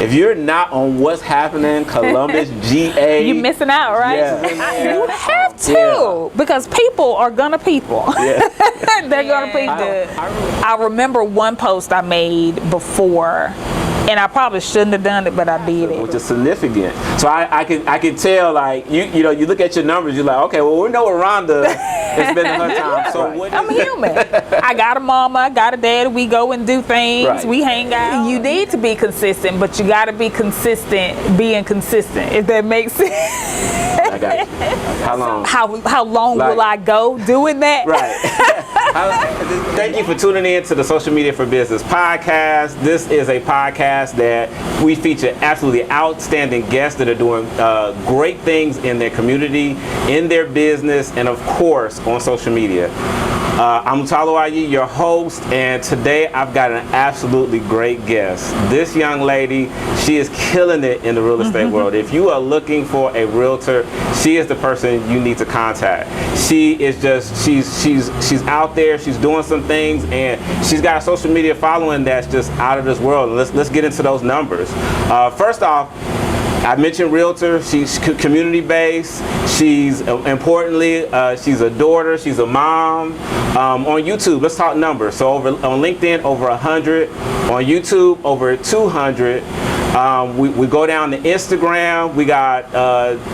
If you're not on what's happening, Columbus, GA, you're missing out, right? Yeah. You have to, because people are gonna people. Yeah. They're gonna people. I remember one post I made before, and I probably shouldn't have done it, but I did it. Which is significant. So I can tell, like, you know, you look at your numbers, you're like, okay, well, we know where Rhonda is spending her time. So I'm human. I got a mama, I got a dad. We go and do things. We hang out. You need to be consistent, but you got to be consistent being consistent, if that makes sense. I got you. How long? How long will I go doing that? Right. Thank you for tuning in to the Social Media for Business podcast. This is a podcast that we feature absolutely outstanding guests that are doing great things in their community, in their business, and of course on social media. I'm Lutalo K, your host, and today I've got an absolutely great guest. This young lady, she is killing it in the real estate world. If you are looking for a realtor, she is the person you need to contact. She is just, she's out there, she's doing some things, and she's got a social media following that's just out of this world. Let's get into those numbers. First off, I mentioned realtor. She's community-based. She's importantly, she's a daughter. She's a mom. On YouTube, let's talk numbers. So on LinkedIn, over 100. On YouTube, over 200. We go down to Instagram. We got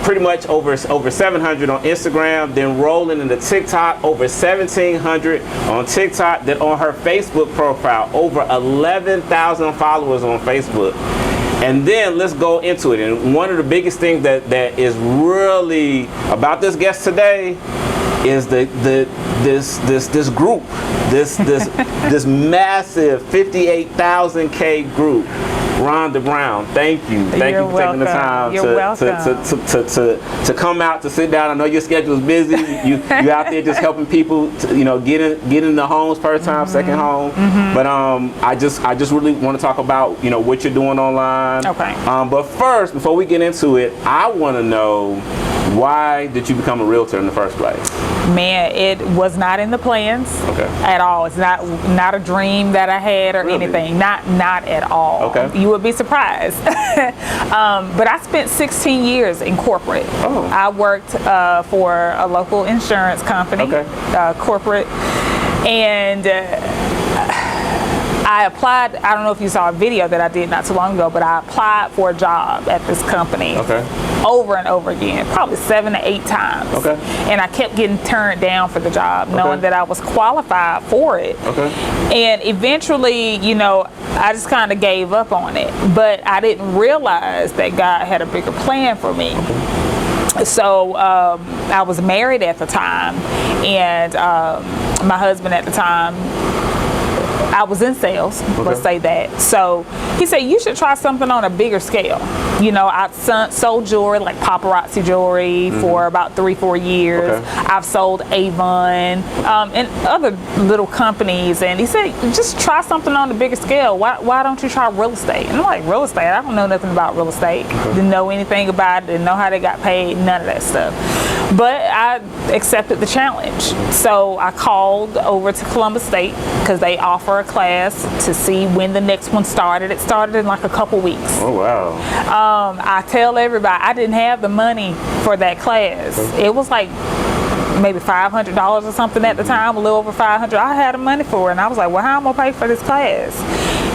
pretty much over 700 on Instagram. Then rolling into TikTok, over 1,700 on TikTok. Then on her Facebook profile, over 11,000 followers on Facebook. And then let's go into it. And one of the biggest things that is really about this guest today is this group, this massive 58,000 group. Rhonda Brown, thank you for taking the time to come out to sit down. I know your schedule is busy. You out there just helping people to, you know, get in the homes first time, second home. But I just really want to talk about, you know, what you're doing online. Okay. But first, before we get into it, I want to know, why did you become a realtor in the first place? Man, it was not in the plans at all. It's not a dream that I had or anything. Not at all. Okay. You would be surprised. But I spent 16 years in corporate. Oh. I worked for a local insurance company, corporate, and I applied. I don't know if you saw a video that I did not too long ago, but I applied for a job at this company over and over again, probably 7 to 8 times. Okay. And I kept getting turned down for the job, knowing that I was qualified for it. Okay. And eventually, you know, I just kind of gave up on it. But I didn't realize that God had a bigger plan for me. So I was married at the time, and my husband at the time, I was in sales, let's say that. So he said, you should try something on a bigger scale. You know, I've sold jewelry, like paparazzi jewelry, for about 3-4 years. I've sold Avon and other little companies. And he said, just try something on a bigger scale. Why don't you try real estate? And I'm like, real estate? I don't know nothing about real estate. Didn't know anything about it. Didn't know how they got paid. None of that stuff. But I accepted the challenge. So I called over to Columbus State because they offer a class to see when the next one started. It started in like a couple weeks. Oh, wow. I tell everybody, I didn't have the money for that class. It was like maybe $500 or something at the time, a little over $500. I had the money for it, and I was like, well, how am I gonna pay for this class?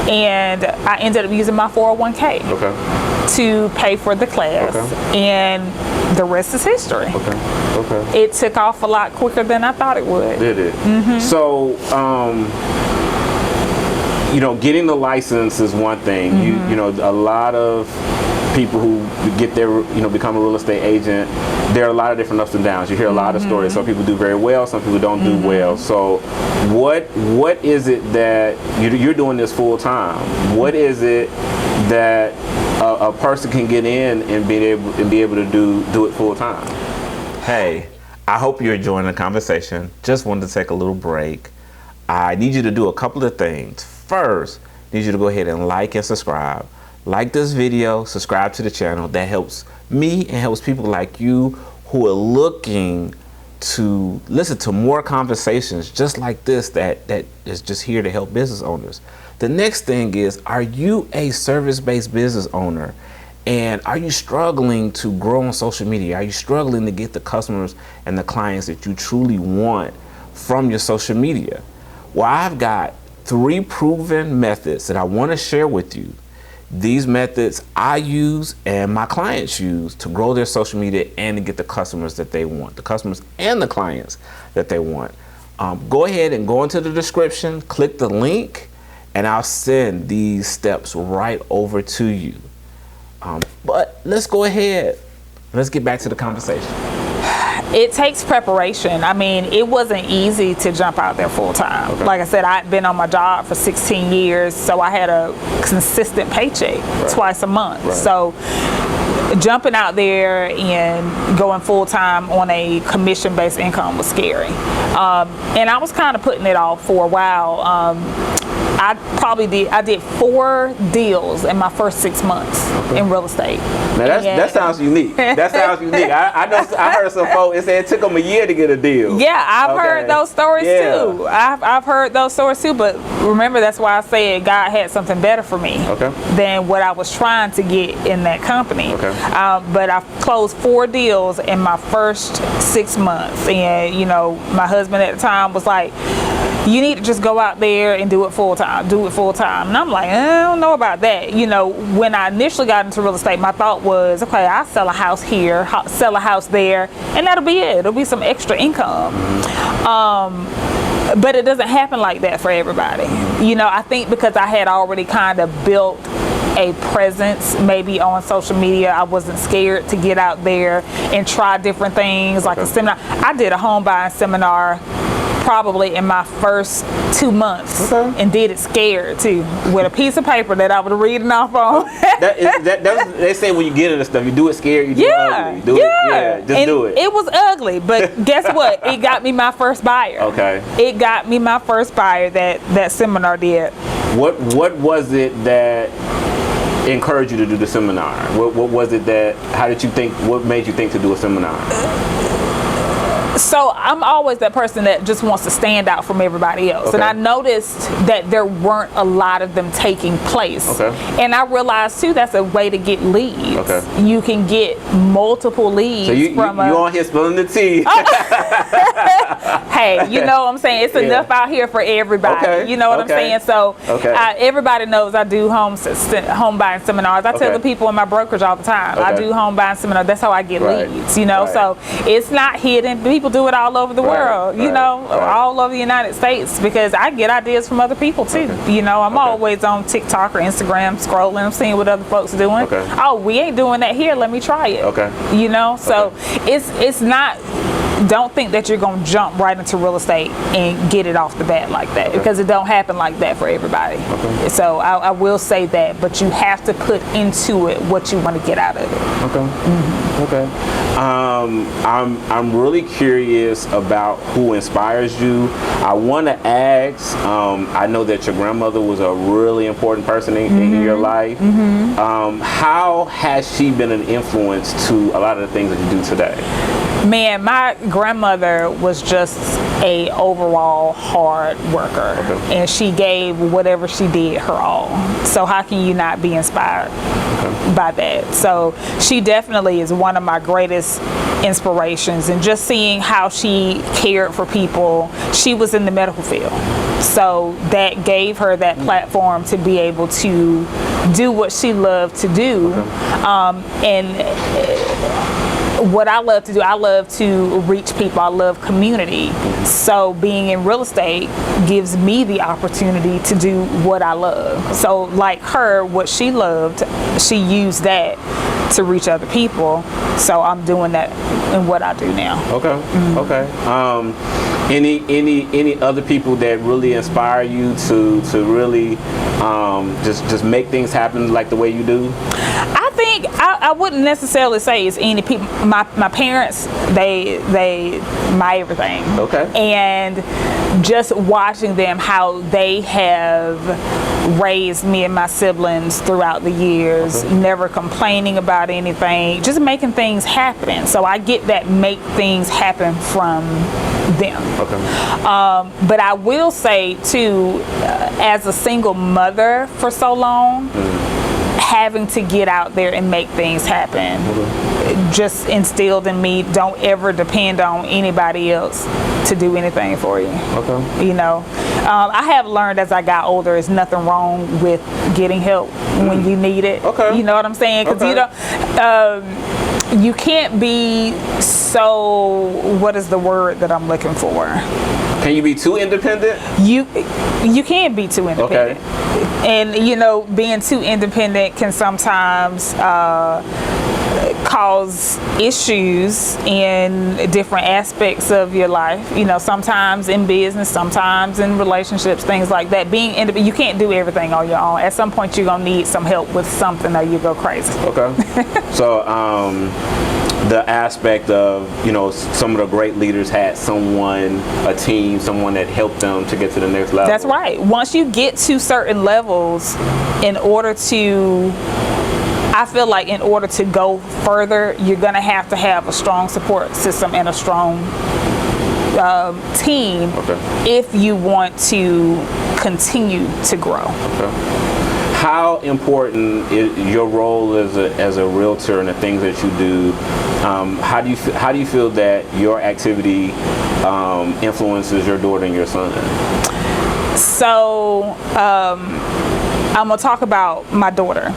And I ended up using my 401k to pay for the class, and the rest is history. It took off a lot quicker than I thought it would. Did it? So, you know, getting the license is one thing. You know, a lot of people who get their, you know, become a real estate agent, there are a lot of different ups and downs. You hear a lot of stories. Some people do very well, some people don't do well. So what is it that you're doing this full time? What is it that a person can get in and be able to do it full time? Hey, I hope you're enjoying the conversation. Just wanted to take a little break. I need you to do a couple of things. First, I need you to go ahead and like and subscribe. Like this video, subscribe to the channel. That helps me and helps people like you who are looking to listen to more conversations just like this that is just here to help business owners. The next thing is, are you a service-based business owner? And are you struggling to grow on social media? Are you struggling to get the customers and the clients that you truly want from your social media? Well, I've got 3 proven methods that I want to share with you. These methods I use and my clients use to grow their social media and to get the customers that they want, the customers and the clients that they want. Go ahead and go into the description, click the link, and I'll send these steps right over to you. But let's go ahead. Let's get back to the conversation. It takes preparation. I mean, it wasn't easy to jump out there full time. Okay. Like I said, I'd been on my job for 16 years, so I had a consistent paycheck twice a month. Right. So jumping out there and going full time on a commission-based income was scary. And I was kind of putting it off for a while. I did 4 deals in my first 6 months in real estate. Now that sounds unique. That sounds unique. I heard some folks, it said it took them a year to get a deal. Yeah, I've heard those stories too. I've heard those stories too, but remember, that's why I said God had something better for me than what I was trying to get in that company. But I closed 4 deals in my first 6 months, and my husband at the time was like, you need to just go out there and do it full time. And I'm like, I don't know about that. When I initially got into real estate, my thought was, okay, I'll sell a house here, sell a house there, and that'll be it. It'll be some extra income. But it doesn't happen like that for everybody. I think because I had already kind of built a presence maybe on social media, I wasn't scared to get out there and try different things, like a seminar. I did a home buying seminar probably in my first 2 months, and did it scared too, with a piece of paper that I was reading off on. They say when you get into stuff, you do it scared, you do it ugly. Do it. It was ugly, but guess what? It got me my first buyer. It got me my first buyer that seminar did. What was it that encouraged you to do the seminar? What was it that, what made you think to do a seminar? So I'm always that person that just wants to stand out from everybody else. And I noticed that there weren't a lot of them taking place. And I realized too, that's a way to get leads. You can get multiple leads. So you on here spilling the tea. Hey, you know what I'm saying? It's enough out here for everybody. You know what I'm saying? So everybody knows I do home buying seminars. I tell the people in my brokerage all the time, I do home buying seminars. That's how I get leads, So it's not hidden. People do it all over the world, all over the United States, because I get ideas from other people too. I'm always on TikTok or Instagram scrolling, I'm seeing what other folks are doing. Oh, we ain't doing that here, let me try it. So it's not, don't think that you're going to jump right into real estate and get it off the bat like that, because it don't happen like that for everybody. So I will say that, but you have to put into it what you want to get out of it. I'm really curious about who inspires you. I want to ask, I know that your grandmother was a really important person in your life. How has she been an influence to a lot of the things that you do today? Man, my grandmother was just a overall hard worker, and she gave whatever she did her all. So how can you not be inspired by that? So she definitely is one of my greatest inspirations, and just seeing how she cared for people. She was in the medical field, so that gave her that platform to be able to do what she loved to do. What I love to do, I love to reach people. I love community. So being in real estate gives me the opportunity to do what I love. So like her, what she loved, she used that to reach other people. So I'm doing that in what I do now. Any other people that really inspire you to really just make things happen like the way you do? I think I wouldn't necessarily say it's any people. My parents, they my everything. Okay. And just watching them, how they have raised me and my siblings throughout the years, never complaining about anything, just making things happen. So I get that make things happen from them. Okay. But I will say too, as a single mother for so long, having to get out there and make things happen just instilled in me, don't ever depend on anybody else to do anything for you. Okay. You know, I have learned as I got older, there's nothing wrong with getting help when you need it. Okay. You know what I'm saying? Because you don't, you can't be so, what is the word that I'm looking for? Can you be too independent? You can't be too independent. Okay. And you know, being too independent can sometimes cause issues in different aspects of your life. You know, sometimes in business, sometimes in relationships, things like that. Being independent, you can't do everything on your own. At some point, you're gonna need some help with something, or you go crazy. Okay. So, the aspect of, you know, some of the great leaders had someone, a team, someone that helped them to get to the next level. That's right. Once you get to certain levels, in order to, I feel like in order to go further, you're going to have a strong support system and a strong team if you want to continue to grow. Okay. How important is your role as a realtor and the things that you do? How do you feel that your activity influences your daughter and your son? So I'm gonna talk about my daughter.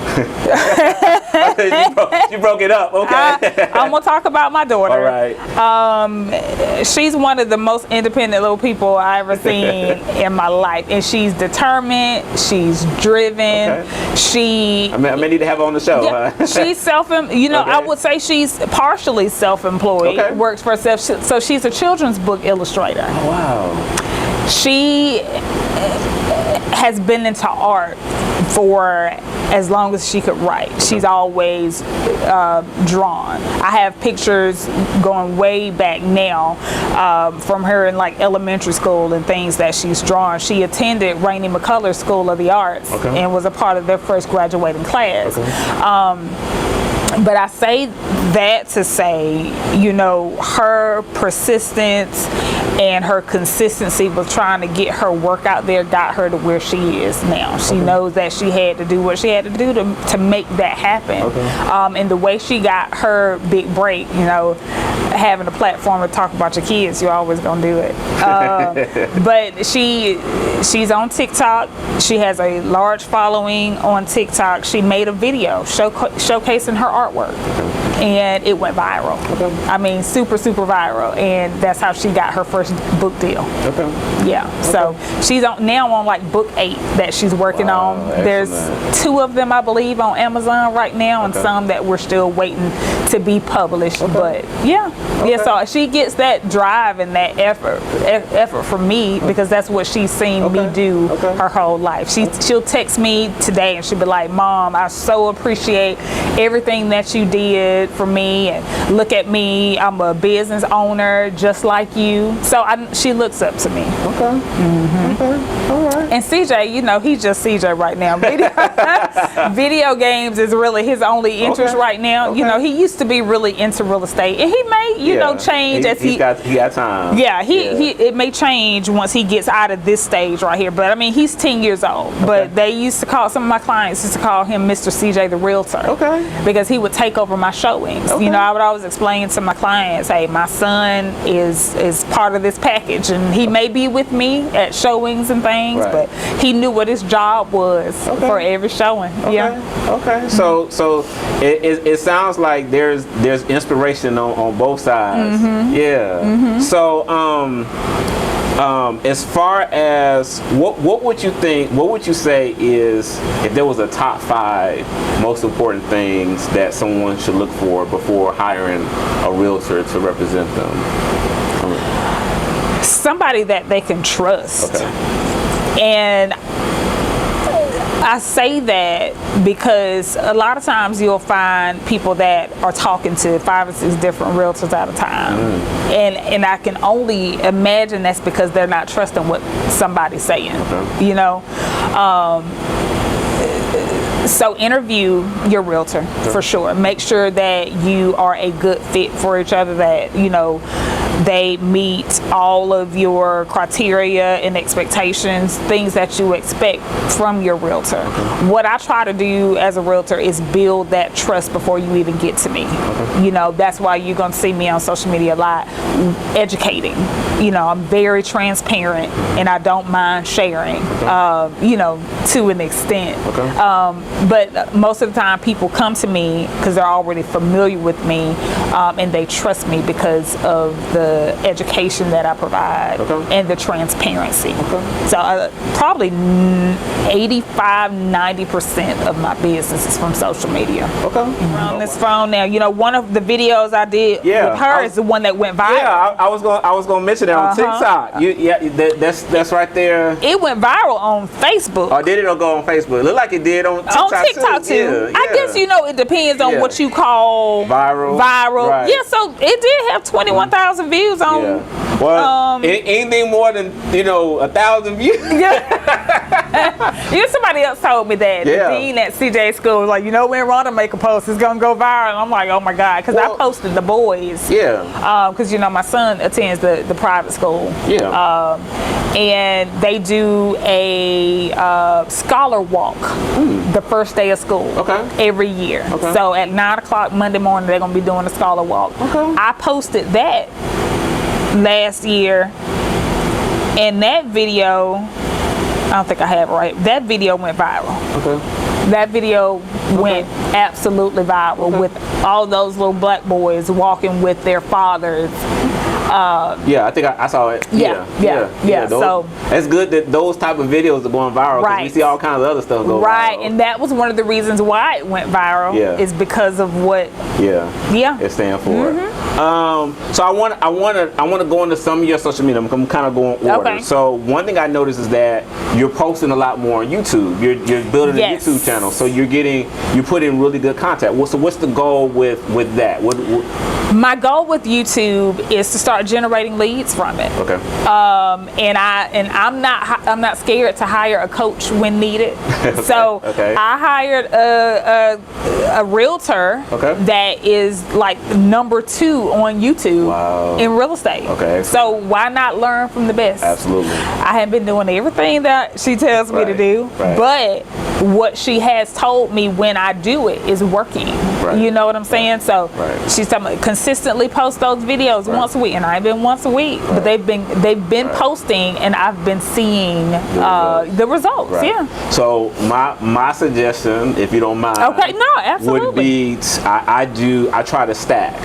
you broke it up. Okay. I'm gonna talk about my daughter. All right. She's one of the most independent little people I ever seen in my life, and she's determined. She's driven. Okay. I may need to have her on the show. Yeah, huh? She's I would say she's partially self-employed. Okay. Works for herself. So she's a children's book illustrator. Oh, wow. She has been into art for as long as she could write. She's always drawn. I have pictures going way back now from her in like elementary school and things that she's drawn. She attended Rainey McCullers School of the Arts and was a part of their first graduating class. But I say that to say, you know, her persistence and her consistency with trying to get her work out there got her to where she is now. She knows that she had to do what she had to do to make that happen. And the way she got her big break, you know, having a platform to talk about your kids, you're always gonna do it. But she's on TikTok. She has a large following on TikTok. She made a video showcasing her artwork, and it went viral. I mean, super viral, and that's how she got her first book deal. Yeah. So she's now on like book 8 that she's working on. There's 2 of them, I believe, on Amazon right now, and some that we're still waiting to be published. But yeah. So she gets that drive and that effort from me, because that's what she's seen me do her whole life. She'll text me today and she'll be like, "Mom, I so appreciate everything that you did for me, and look at me, I'm a business owner just like you." So she looks up to me. All right. And CJ, you know, he's just CJ right now. Video games is really his only interest right now. You know, he used to be really into real estate, and he may, you know, change as he got time. Yeah, it may change once he gets out of this stage right here. But I mean, he's 10 years old. But they used to call, some of my clients used to call him Mr. CJ the Realtor. Because he would take over my showings. You know, I would always explain to my clients, hey, my son is part of this package, and he may be with me at showings and things, but he knew what his job was for every showing. So it sounds like there's inspiration on both sides. So as far as what would you think, what would you say is, if there was a top 5 most important things that someone should look for before hiring a realtor to represent them? Somebody that they can trust. And I say that because a lot of times you'll find people that are talking to 5 or 6 different realtors at a time. And I can only imagine that's because they're not trusting what somebody's saying, you know. So interview your realtor for sure. Make sure that you are a good fit for each other, that, you know, they meet all of your criteria and expectations, things that you expect from your realtor. What I try to do as a realtor is build that trust before you even get to me. You know, that's why you're going to see me on social media a lot, educating. You know, I'm very transparent and I don't mind sharing, you know, to an extent. But most of the time people come to me because they're already familiar with me, and they trust me because of the education that I provide and the transparency. So probably 85-90% of my business is from social media. On this phone now, you know, one of the videos I did with her is the one that went viral. Yeah, I was going to mention that on TikTok. That's right there. It went viral on Facebook. Oh, did it go on Facebook? It looked like it did on TikTok too. Yeah. I guess, you know, it depends on what you call viral. Right. Yeah, so it did have 21,000 views on. Well, anything more than, you know, 1,000 views. Somebody else told me that. The dean at CJ School was like, you know, when Rhonda make a post, it's gonna go viral. And I'm like, oh my God, because I posted the boys. Because you know, my son attends the private school. And they do a scholar walk the first day of school every year. So at 9 o'clock Monday morning, they're gonna be doing a scholar walk. I posted that last year, and that video, I don't think I have it right, that video went viral. That video went absolutely viral with all those little black boys walking with their fathers. I think I saw it. So it's good that those type of videos are going viral, because we see all kinds of other stuff go viral. And that was one of the reasons why it went viral, is because of what it stands for. So I want to go into some of your social media. I'm kind of going order. So one thing I noticed is that you're posting a lot more on YouTube. You're building a YouTube channel, so you put in really good content. So what's the goal with that? My goal with YouTube is to start generating leads from it. And I'm not scared to hire a coach when needed. So I hired a realtor that is like number 2 on YouTube in real estate. So why not learn from the best? Absolutely. I haven't been doing everything that she tells me to do, but what she has told me when I do it is working. You know what I'm saying? So she's telling me consistently post those videos once a week, and I've been once a week, but they've been posting, and I've been seeing the results. So my suggestion, if you don't mind, would be I try to stack.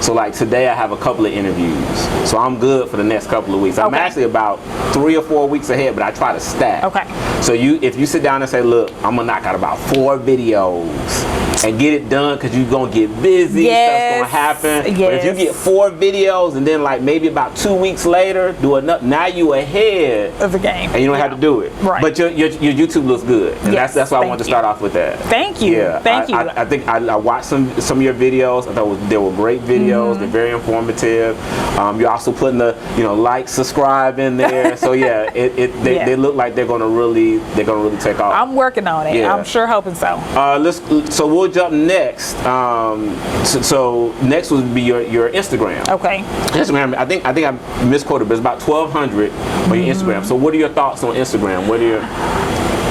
So like today I have a couple of interviews, so I'm good for the next couple of weeks. I'm actually about 3 or 4 weeks ahead, but I try to stack. So if you sit down and say, look, I'm gonna knock out about 4 videos and get it done, because you're gonna get busy, stuff's gonna happen. But if you get 4 videos and then like maybe about 2 weeks later do another, now you ahead of the game, and you don't have to do it. But your YouTube looks good, and that's why I wanted to start off with that. Thank you. Thank you. I think I watched some of your videos. I thought they were great videos. They're very informative. You're also putting the like, subscribe in there. So they look like they're gonna really take off. I'm working on it. I'm sure hoping so. So we'll jump next. So next would be your Instagram. Instagram. I think I misquoted, but it's about 1,200 on your Instagram. So what are your thoughts on Instagram?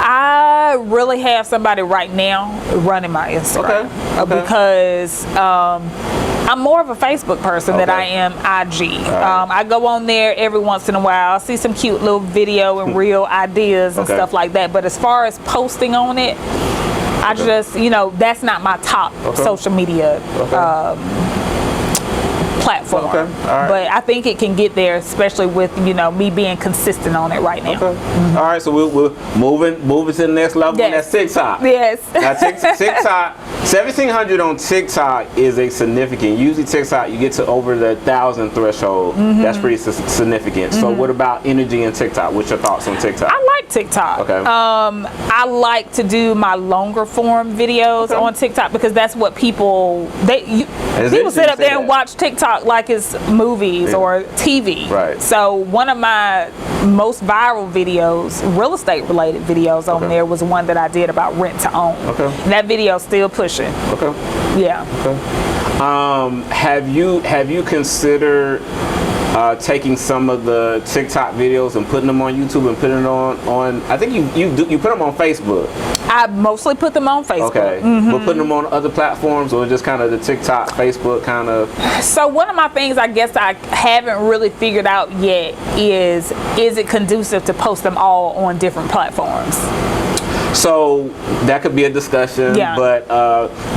I really have somebody right now running my Instagram because I'm more of a Facebook person than I am IG. I go on there every once in a while. I'll see some cute little video and real ideas and stuff like that. But as far as posting on it, I just, that's not my top social media platform. But I think it can get there, especially with me being consistent on it right now. All right, so we're moving to the next level. That's TikTok. Now, TikTok. 1,700 on TikTok is a significant. Usually TikTok, you get to over the 1,000 threshold. That's pretty significant. So what about energy and TikTok? What's your thoughts on TikTok? I like TikTok. Okay. I like to do my longer form videos on TikTok because that's what people sit up there and watch TikTok like it's movies or TV. Right. So one of my most viral videos, real estate related videos on there, was one that I did about rent to own. Okay. And that video's still pushing. Okay. Yeah. Okay. Have you considered taking some of the TikTok videos and putting them on YouTube and putting it on I think you put them on Facebook. I mostly put them on Facebook. Okay. But putting them on other platforms, or just kind of the TikTok, Facebook kind of? So one of my things I guess I haven't really figured out yet is it conducive to post them all on different platforms? So that could be a discussion, but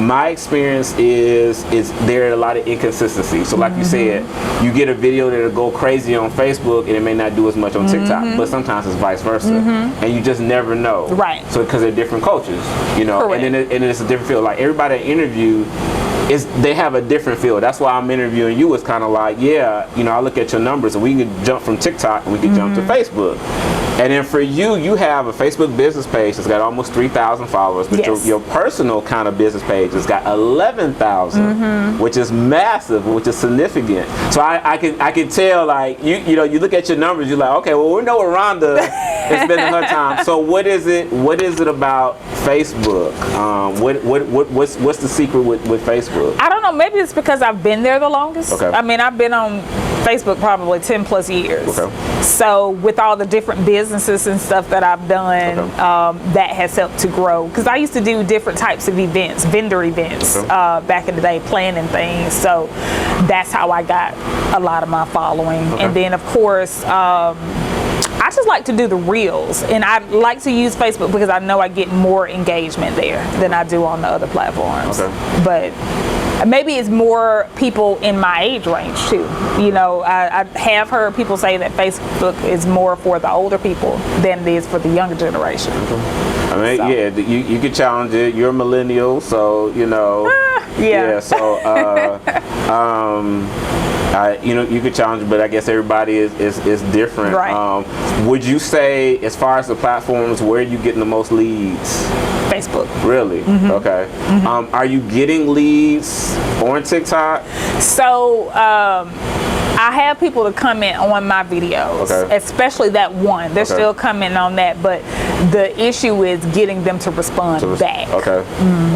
my experience is there are a lot of inconsistency. So like you said, you get a video that'll go crazy on Facebook and it may not do as much on TikTok, but sometimes it's vice versa, and you just never know. Right. So because they're different cultures, you know, Correct. and then it's a different field. Like everybody I interview, they have a different feel. That's why I'm interviewing you. It's kind of like, I look at your numbers and we could jump from TikTok and we could jump to Facebook. And then for you have a Facebook business page that's got almost 3,000 followers, but your personal kind of business page has got 11,000, which is massive, which is significant. So I can tell, like, you look at your numbers, you're like, okay, well, we know where Rhonda is spending her time. So what is it about Facebook? What's the secret with Facebook? I don't know. Maybe it's because I've been there the longest. Okay. I mean, I've been on Facebook probably 10 plus years. Okay. So with all the different businesses and stuff that I've done, that has helped to grow. Because I used to do different types of events, vendor events, back in the day, planning things. So that's how I got a lot of my following. And then of course, I just like to do the reels, and I like to use Facebook because I know I get more engagement there than I do on the other platforms. But maybe it's more people in my age range too. You know, I have heard people say that Facebook is more for the older people than it is for the younger generation. I mean, you could challenge it. You're a millennial, so you know. So you could challenge it, but I guess everybody is different. Right. Would you say, as far as the platforms, where are you getting the most leads? Facebook. Really? Okay. Are you getting leads on TikTok? So I have people to comment on my videos, especially that one. They're still commenting on that, but the issue is getting them to respond back. Okay.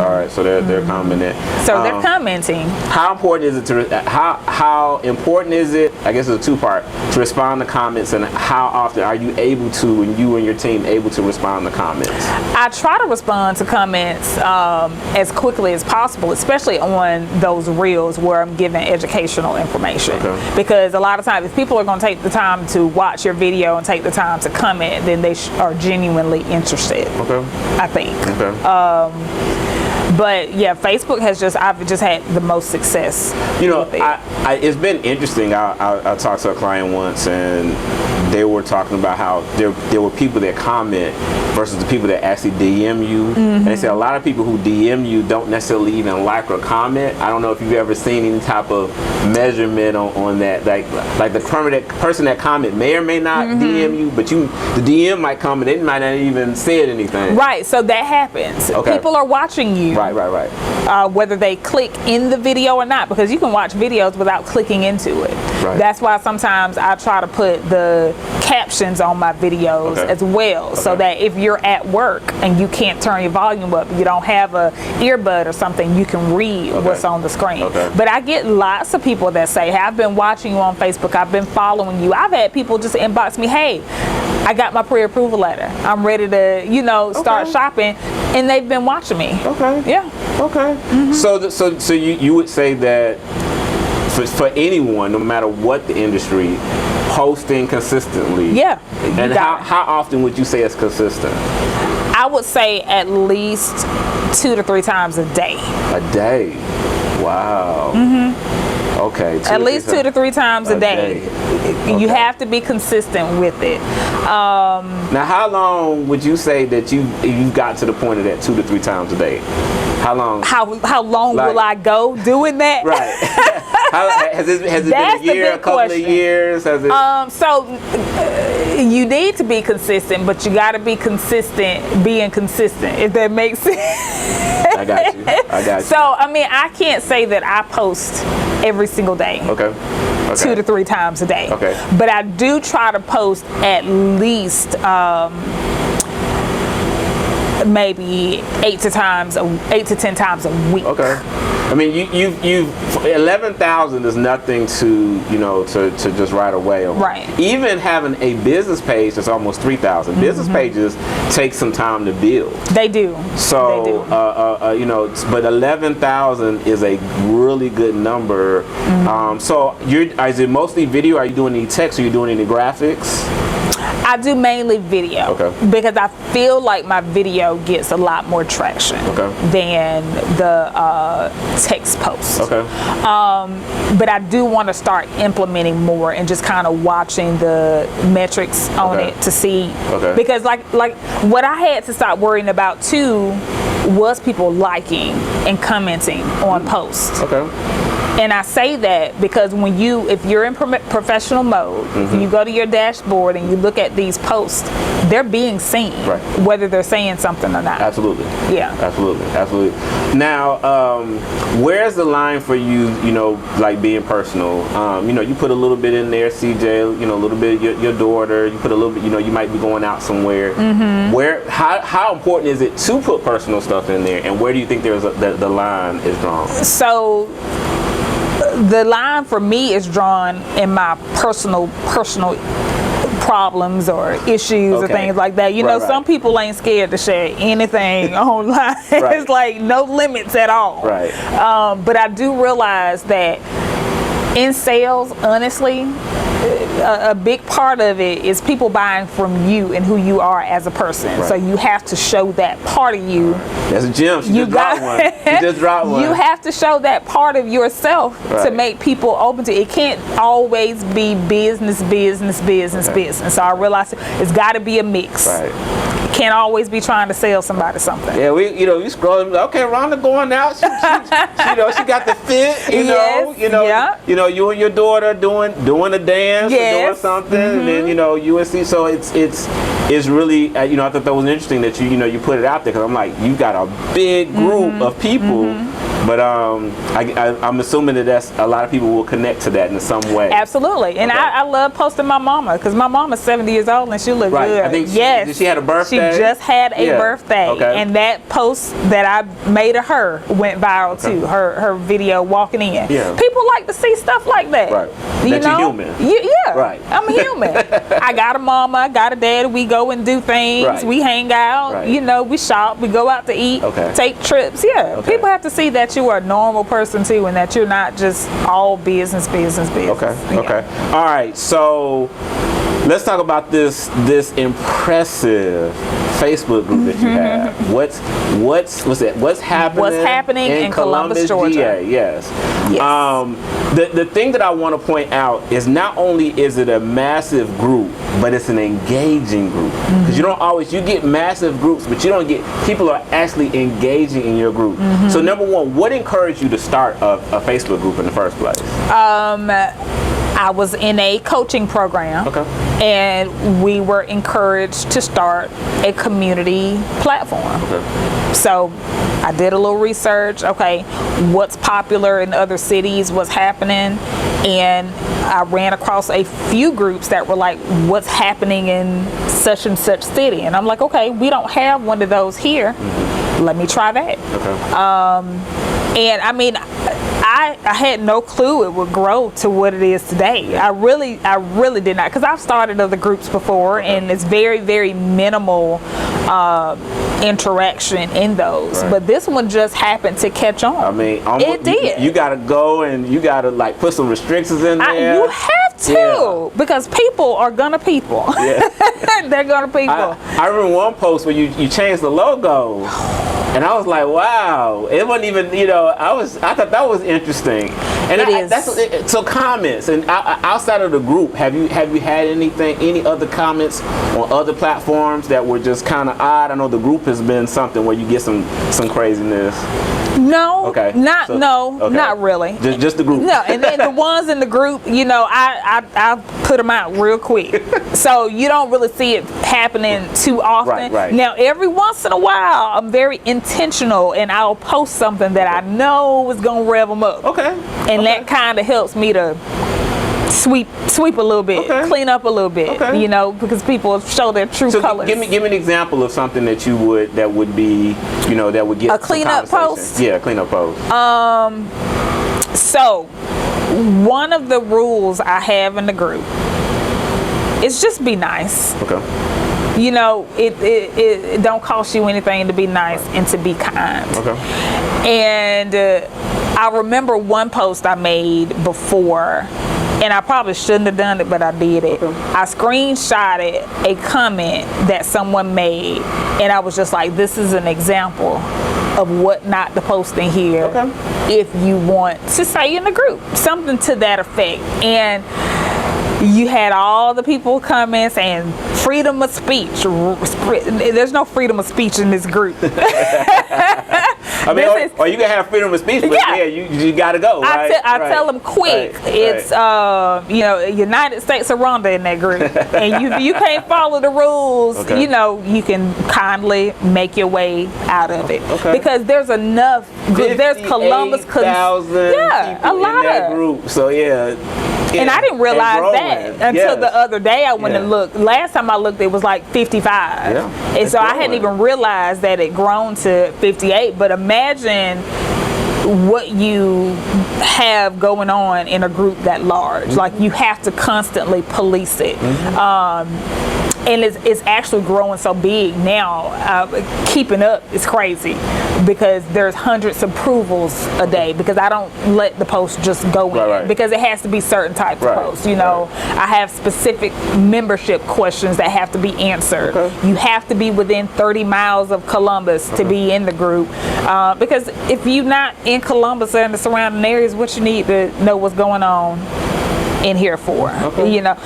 All right. So they're commenting. So they're commenting. How important is it how important is it? I guess it's a two-part, to respond to comments, and how often are you able to, and you and your team able to respond to comments? I try to respond to comments as quickly as possible, especially on those reels where I'm giving educational information. Because a lot of times, if people are going to take the time to watch your video and take the time to comment, then they are genuinely interested. I think. But yeah, Facebook I've just had the most success. You know, it's been interesting. I talked to a client once, and they were talking about how there were people that comment versus the people that actually DM you. And they said a lot of people who DM you don't necessarily even like or comment. I don't know if you've ever seen any type of measurement on that. Like the person that comment may or may not DM you, but the DM might come and they might not even said anything. Right, so that happens. People are watching you. Right. Whether they click in the video or not, because you can watch videos without clicking into it. That's why sometimes I try to put the captions on my videos as well, so that if you're at work and you can't turn your volume up, you don't have a earbud or something, you can read what's on the screen. But I get lots of people that say, hey, I've been watching you on Facebook, I've been following you. I've had people just inbox me, hey, I got my pre-approval letter, I'm ready to start shopping, and they've been watching me. So you would say that for anyone, no matter what the industry, posting consistently. And how often would you say it's consistent? I would say at least 2 to 3 times a day. A day. Wow. Okay. At least 2 to 3 times a day. Okay. You have to be consistent with it. Now, how long would you say that you got to the point of that 2 to 3 times a day? How long? How long will I go doing that? Right. Has it been a year, a couple of years? Has it? So you need to be consistent, but you got to be consistent being consistent, if that makes sense. I got you. So, I mean, I can't say that I post every single day. Okay. 2 to 3 times a day. Okay. But I do try to post at least maybe 8 to 10 times a week. Okay. I mean, you've 11,000 is nothing to to just right away. Right. Even having a business page that's almost 3,000. Business pages take some time to build. They do. So they do. But 11,000 is a really good number. So is it mostly video? Are you doing any text? Are you doing any graphics? I do mainly video because I feel like my video gets a lot more traction than the text posts. Okay. But I do want to start implementing more and just kind of watching the metrics on it to see because like what I had to stop worrying about too was people liking and commenting on posts. Okay. And I say that because if you're in professional mode, you go to your dashboard and you look at these posts, they're being seen, whether they're saying something or not. Absolutely. Yeah. Absolutely. Now, where's the line for you, like being personal? You put a little bit in there, CJ, a little bit your daughter, you put a little bit, you might be going out somewhere. How important is it to put personal stuff in there, and where do you think the line is drawn? So, the line for me is drawn in my personal problems or issues or things like that. Some people ain't scared to share anything online. It's like no limits at all. Right. But I do realize that in sales, honestly, a big part of it is people buying from you and who you are as a person. So you have to show that part of you. That's a gem. You just dropped one. You have to show that part of yourself to make people open to it. It can't always be business. So I realize it's got to be a mix. Can't always be trying to sell somebody something. Yeah, you scroll. Okay, Rhonda going out. She got the fit. You and your daughter doing a dance, or doing something, and then UNC. So it's really I thought that was interesting that you put it out there, because I'm like, you got a big group of people. But I'm assuming that's a lot of people will connect to that in some way. Absolutely, and I love posting my mama, because my mama's 70 years old and she looks good. I think she had a birthday. She just had a birthday, and that post that I made of her went viral too. Her video walking in. People like to see stuff like that. You're human. I'm a human. I got a mama, I got a dad. We go and do things. We hang out. We shop. We go out to eat. Take trips. People have to see that you are a normal person too, and that you're not just all business. Okay. All right. So let's talk about this impressive Facebook group that you have. What's happening in Columbus, Georgia? Yes. The thing that I want to point out is not only is it a massive group, but it's an engaging group. Because you get massive groups, but you don't get people are actually engaging in your group. So number one, what encouraged you to start a Facebook group in the first place? I was in a coaching program, and we were encouraged to start a community platform. So I did a little research, what's popular in other cities, what's happening, and I ran across a few groups that were like, what's happening in such and such city? And I'm like, okay, we don't have one of those here. Let me try that. And I mean, I had no clue it would grow to what it is today. I really did not, because I've started other groups before, and it's very, very minimal interaction in those. But this one just happened to catch on. I mean, it did. You got to go and you got to like put some restrictions in there. You have to, because people are gonna people. They're gonna people. I remember one post where you changed the logo. And I was like, wow, it wasn't even, I thought that was interesting. is. So comments, and outside of the group, have you had any other comments on other platforms that were just kind of odd? I know the group has been something where you get some craziness. No, not really. Just the group. No, and then the ones in the group, I put them out real quick, so you don't really see it happening too often. Right. Now, every once in a while, I'm very intentional, and I'll post something that I know is gonna rev them up. Okay. And that kind of helps me to sweep a little bit, clean up a little bit, because people show their true colors. Give me an example of something that would be, that would get a cleanup post. Yeah, a cleanup post. So one of the rules I have in the group is just be nice. Okay. It don't cost you anything to be nice and to be kind. Okay. And I remember one post I made before, and I probably shouldn't have done it, but I did it. Okay. I screenshotted a comment that someone made, and I was just like, this is an example of what not to post in here if you want to say in the group. Something to that effect. And you had all the people coming saying freedom of speech. There's no freedom of speech in this group. I mean, or you can have freedom of speech, but you got to go. Right? I tell them quick. Right. It's United States of Rwanda in that group, and you can't follow the rules. Okay. You can kindly make your way out of it because there's enough. There's Columbus, people a lot in that group. So and I didn't realize that until the other day I went and looked. Last time I looked, it was like 55. Yeah. And so I hadn't even realized that it grown to 58. But imagine what you have going on in a group that large. Mm-hmm. Like, you have to constantly police it. Mm-hmm. And it's actually growing so big now. Keeping up is crazy because there's hundreds of approvals a day because I don't let the post just go in because it has to be certain types of posts. I have specific membership questions that have to be answered. Okay. You have to be within 30 miles of Columbus to be in the group because if you're not in Columbus and the surrounding areas, what you need to know what's going on in here for, and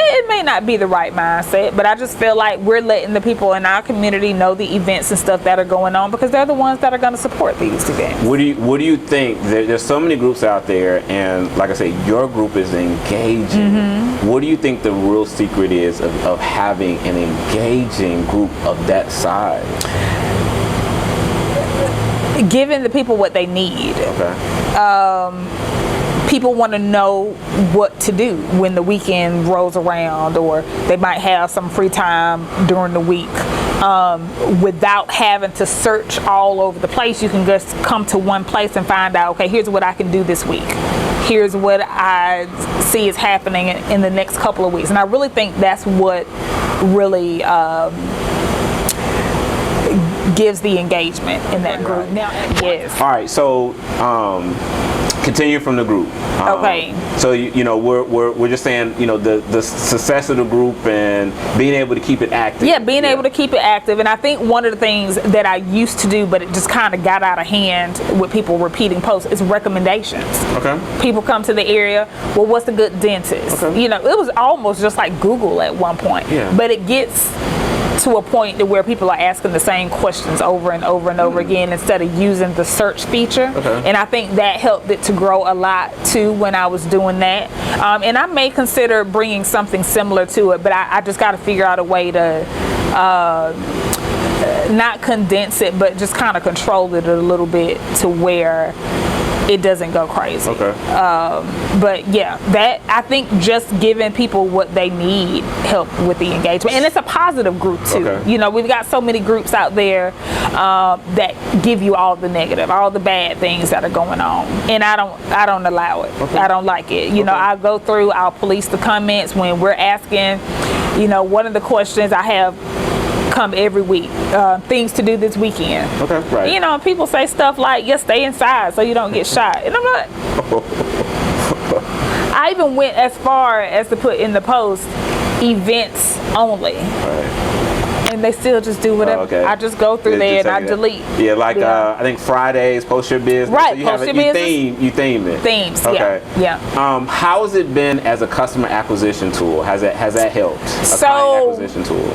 it may not be the right mindset, but I just feel like we're letting the people in our community know the events and stuff that are going on because they're the ones that are going to support these events. What do you think? There's so many groups out there, and like I said, your group is engaging. Mm-hmm. What do you think the real secret is of having an engaging group of that size? Giving the people what they need. Okay. People want to know what to do when the weekend rolls around, or they might have some free time during the week. Without having to search all over the place, you can just come to one place and find out, okay, here's what I can do this week. Here's what I see is happening in the next couple of weeks. And I really think that's what really gives the engagement in that group. Now, yes. All right, so continue from the group. Okay. So we're just saying the success of the group and being able to keep it active. Yeah, being able to keep it active, and I think one of the things that I used to do, but it just kind of got out of hand with people repeating posts, is recommendations. Okay. People come to the area. Well, what's a good dentist? Okay. It was almost just like Google at one point. Yeah. But it gets to a point to where people are asking the same questions over and over and over again instead of using the search feature. Okay. And I think that helped it to grow a lot too when I was doing that. And I may consider bringing something similar to it, but I just got to figure out a way to not condense it, but just kind of control it a little bit to where it doesn't go crazy. Okay. But yeah, that I think just giving people what they need help with the engagement, and it's a positive group too. Okay. We've got so many groups out there that give you all the negative, all the bad things that are going on, and I don't allow it. Okay. I don't like it. I go through, I'll police the comments when we're asking. One of the questions I have come every week, things to do this weekend. Okay, right. People say stuff like, stay inside so you don't get shot. And I'm like, I even went as far as to put in the post, events only. Right. and they still just do whatever. I just go through there and I delete. Yeah, like I think Fridays, post your business. Right, so post your business. You theme it. Themes, okay. Yeah. How has it been as a customer acquisition tool? Has that helped? Client acquisition tool.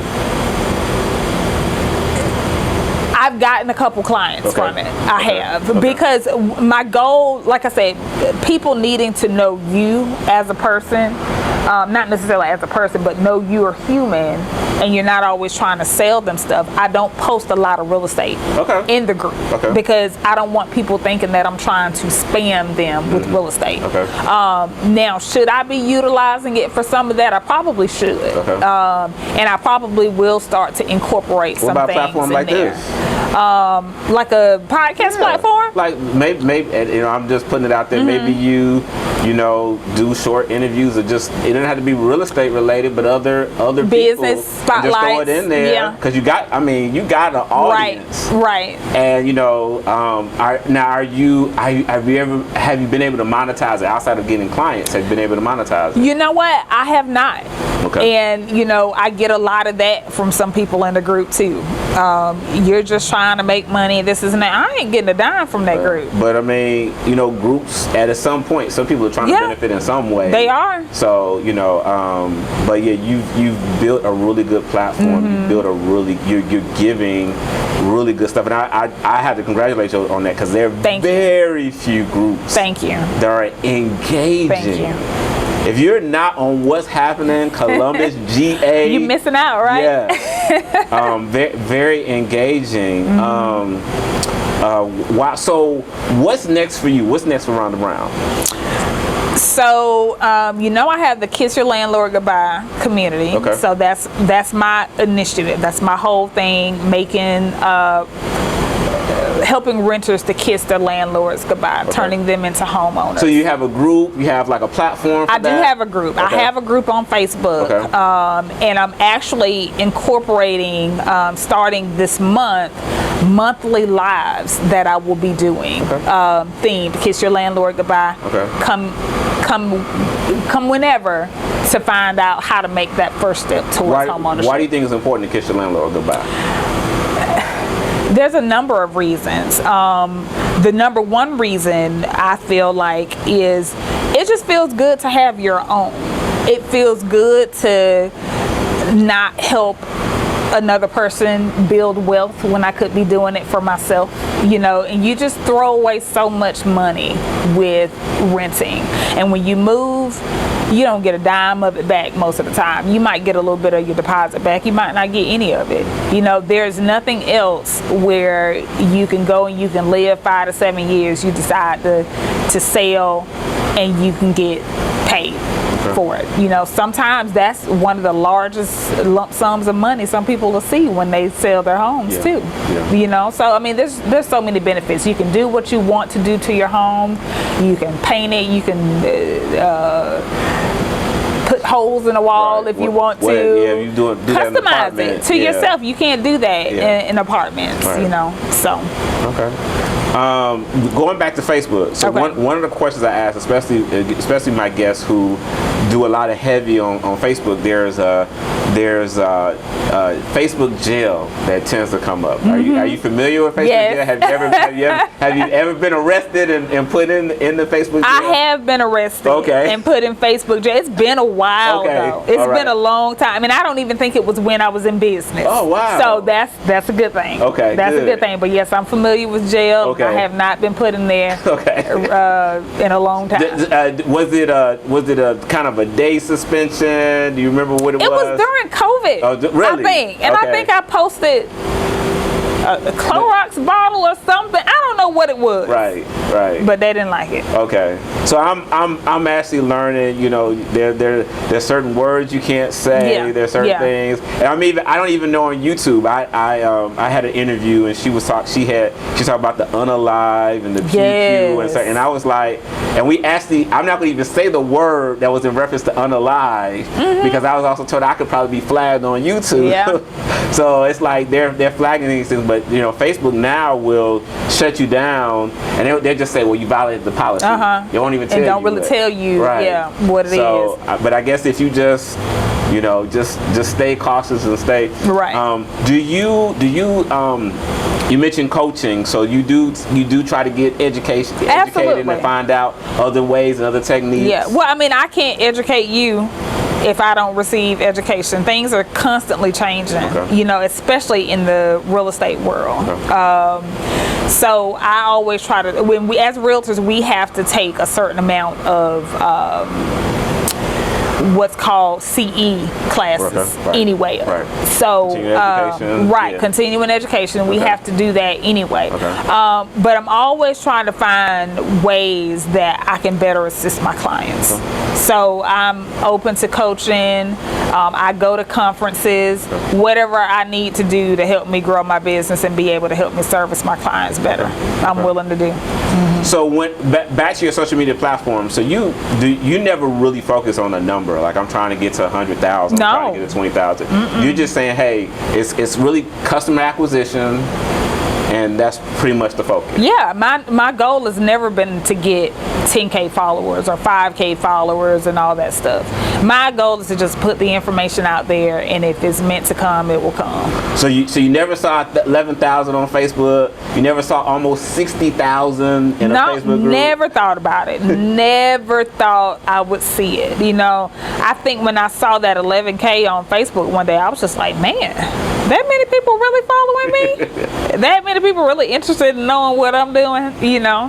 I've gotten a couple clients from it. I have. Because my goal, like I said, people needing to know you as a person, not necessarily as a person, but know you're human and you're not always trying to sell them stuff. I don't post a lot of real estate in the group because I don't want people thinking that I'm trying to spam them with real estate. Now, should I be utilizing it for some of that? I probably should. And I probably will start to incorporate some things platform in like there. this? Like a podcast platform? Like maybe I'm just putting it out there. Maybe you do short interviews or just, it doesn't have to be real estate related, but other business people, spotlights. just throw it in there because you got an audience, right? And have you been able to monetize it outside of getting clients? Have you been able to monetize it? You know what? I have not. And I get a lot of that from some people in the group too. You're just trying to make money. This is that. I ain't getting a dime from that group. But I mean, groups at some point, some people are trying to benefit in some way. They are. So but yeah, you've built a really good platform. You built you're giving really good stuff, and I have to congratulate you on that because there are very few groups. Thank you. That are engaging. Thank you. If you're not on what's happening, Columbus, GA, you're missing out, right? Yeah. Very engaging. Wow. So, what's next for you? What's next for Rhonda Brown? So, I have the Kiss Your Landlord Goodbye community. So that's my initiative. That's my whole thing, helping renters to kiss their landlords goodbye, turning them into homeowners. So you have a group, you have like a platform for I do have a group. I have a group on Facebook, and I'm actually incorporating, starting this month, monthly lives that I will be doing, themed Kiss Your Landlord Goodbye. Come whenever to find out how to make that first step towards homeownership. Why do you think it's important to kiss your landlord goodbye? There's a number of reasons. The number one reason I feel like is it just feels good to have your own. It feels good to not help another person build wealth when I could be doing it for myself, and you just throw away so much money with renting. And when you move, you don't get a dime of it back most of the time. You might get a little bit of your deposit back. You might not get any of it. There's nothing else where you can go and you can live 5 to 7 years. You decide to sell and you can get paid for it. Sometimes that's one of the largest lump sums of money some people will see when they sell their homes too. So I mean, there's so many benefits. You can do what you want to do to your home. You can paint it. You can put holes in the wall if you want to. You do customize it to yourself. You can't do that in apartments. So. Going back to Facebook, so one of the questions I ask, especially my guests who do a lot of heavy on Facebook, there's a Facebook jail that tends to come up. Are you familiar with Facebook jail? Have you ever been arrested and put in the Facebook jail? I have been arrested and put in Facebook jail. It's been a while though. It's been a long time. I mean, I don't even think it was when I was in business. Oh wow. So that's a good thing. That's a good thing. But yes, I'm familiar with jail. I have not been put in there in a long time. Was it a kind of a day suspension? Do you remember what it was? It was during COVID. Oh, really? I think. And I think I posted a Clorox bottle or something. I don't know what it was. Right. But they didn't like it. Okay. So I'm actually learning. There's certain words you can't say. There's certain things. And I don't even know on YouTube. I had an interview and she talked about the unalive and the PQ and I was like, and we actually, I'm not going to even say the word that was in reference to unalive because I was also told I could probably be flagged on YouTube. Yeah. So it's like they're flagging these things, but Facebook now will shut you down and they just say, well, you violated the policy. They won't even tell you. And don't really tell you what it is. But I guess if you just just stay cautious and stay right. You mentioned coaching, so you do try to get educated and find out other ways and other techniques. Yeah, well, I mean, I can't educate you if I don't receive education. Things are constantly changing, especially in the real estate world. Okay. So I always try to, as realtors, we have to take a certain amount of what's called CE classes anyway. Right. So continuing education, we have to do that anyway. Okay. But I'm always trying to find ways that I can better assist my clients. Okay. So I'm open to coaching. I go to conferences, whatever I need to do to help me grow my business and be able to help me service my clients better. I'm willing to do. Mm-hmm. So back to your social media platform. So you never really focus on a number. Like, I'm trying to get to 100,000. No. I'm trying to get to 20,000. You're just saying, hey, it's really customer acquisition, and that's pretty much the focus. Yeah, my goal has never been to get 10K followers or 5K followers and all that stuff. My goal is to just put the information out there, and if it's meant to come, it will come. So you never saw 11,000 on Facebook? You never saw almost 60,000 in a Facebook group? Never thought about it. Never thought I would see it. I think when I saw that 11K on Facebook one day, I was just like, man, that many people really following me? That many people really interested in knowing what I'm doing?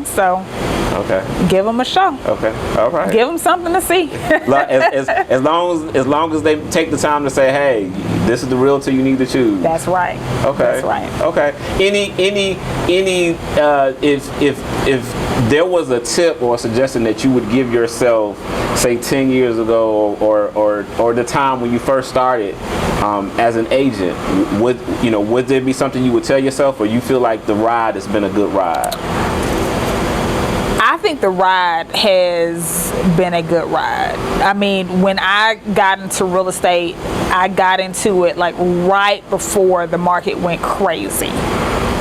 So. Okay. Give them a show. Okay. All right. Give them something to see. as long as they take the time to say, hey, this is the realtor you need to choose. That's right. Okay. That's right. Okay. If there was a tip or a suggestion that you would give yourself, say 10 years ago, or the time when you first started as an agent, would there be something you would tell yourself, or you feel like the ride has been a good ride? I think the ride has been a good ride. I mean, when I got into real estate, I got into it like right before the market went crazy.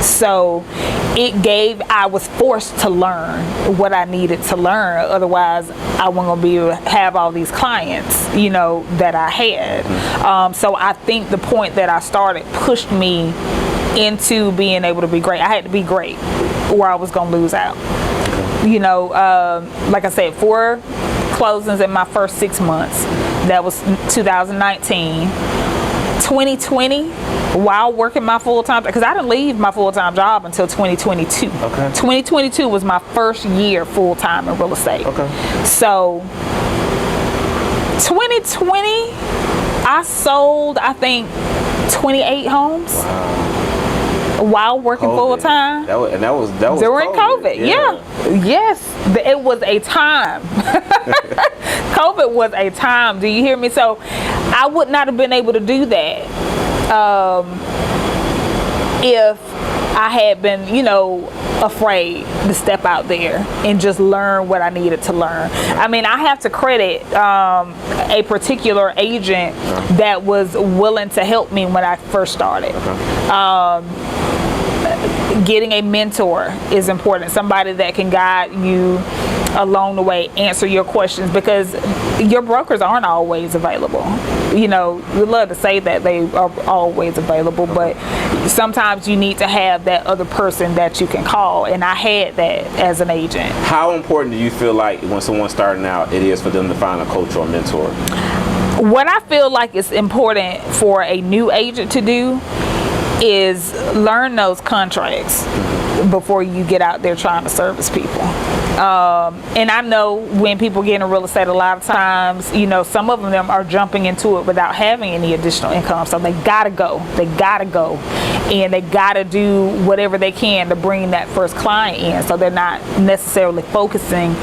So I was forced to learn what I needed to learn. Otherwise, I wasn't going to be able to have all these clients, that I had. So I think the point that I started pushed me into being able to be great. I had to be great, or I was going to lose out. Like I said, 4 closings in my first 6 months. That was 2019. 2020, while working my full-time, because I didn't leave my full-time job until 2022. Okay. 2022 was my first year full-time in real estate. Okay. So 2020, I sold, I think, 28 homes. Wow. While working full time. That was during COVID. Yeah. Yes. It was a time. COVID was a time. Do you hear me? So I would not have been able to do that if I had been, afraid to step out there and just learn what I needed to learn. I mean, I have to credit a particular agent that was willing to help me when I first started. Getting a mentor is important. Somebody that can guide you along the way, answer your questions, because your brokers aren't always available. We love to say that they are always available, but sometimes you need to have that other person that you can call, and I had that as an agent. How important do you feel like when someone's starting out, it is for them to find a coach or a mentor? What I feel like is important for a new agent to do is learn those contracts before you get out there trying to service people. And I know when people get into real estate, a lot of times, some of them are jumping into it without having any additional income. So they gotta go. And they gotta do whatever they can to bring that first client in. So they're not necessarily focusing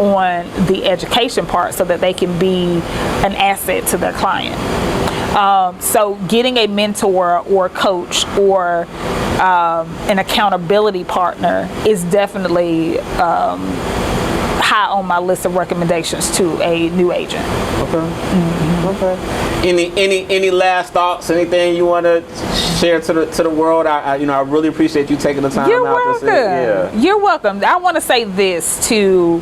on the education part so that they can be an asset to their client. So getting a mentor or coach or an accountability partner is definitely high on my list of recommendations to a new agent. Okay. Mm-hmm. Okay. Any last thoughts? Anything you want to share to the world? I really appreciate you taking the time. You're welcome. You're welcome. I want to say this to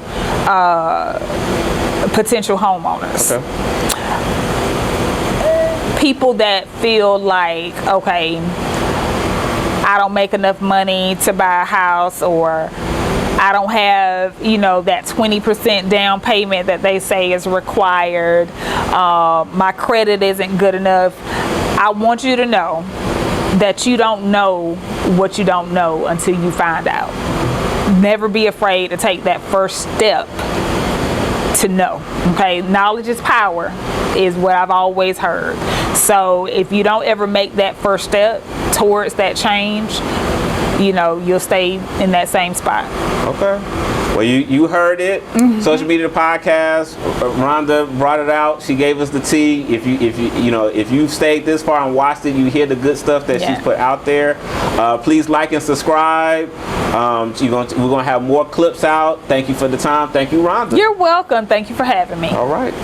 potential homeowners. Okay. people that feel like, okay, I don't make enough money to buy a house, or I don't have, that 20% down payment that they say is required. My credit isn't good enough. I want you to know that you don't know what you don't know until you find out. Never be afraid to take that first step to know. Okay, knowledge is power is what I've always heard. So if you don't ever make that first step towards that change, you'll stay in that same spot. Okay. Well, you heard it. Mm-hmm. Social Media Podcast. Rhonda brought it out. She gave us the tea. If you stayed this far and watched it, you hear the good stuff that she's put out there. Please like and subscribe. We're gonna have more clips out. Thank you for the time. Thank you, Rhonda. You're welcome. Thank you for having me. All right.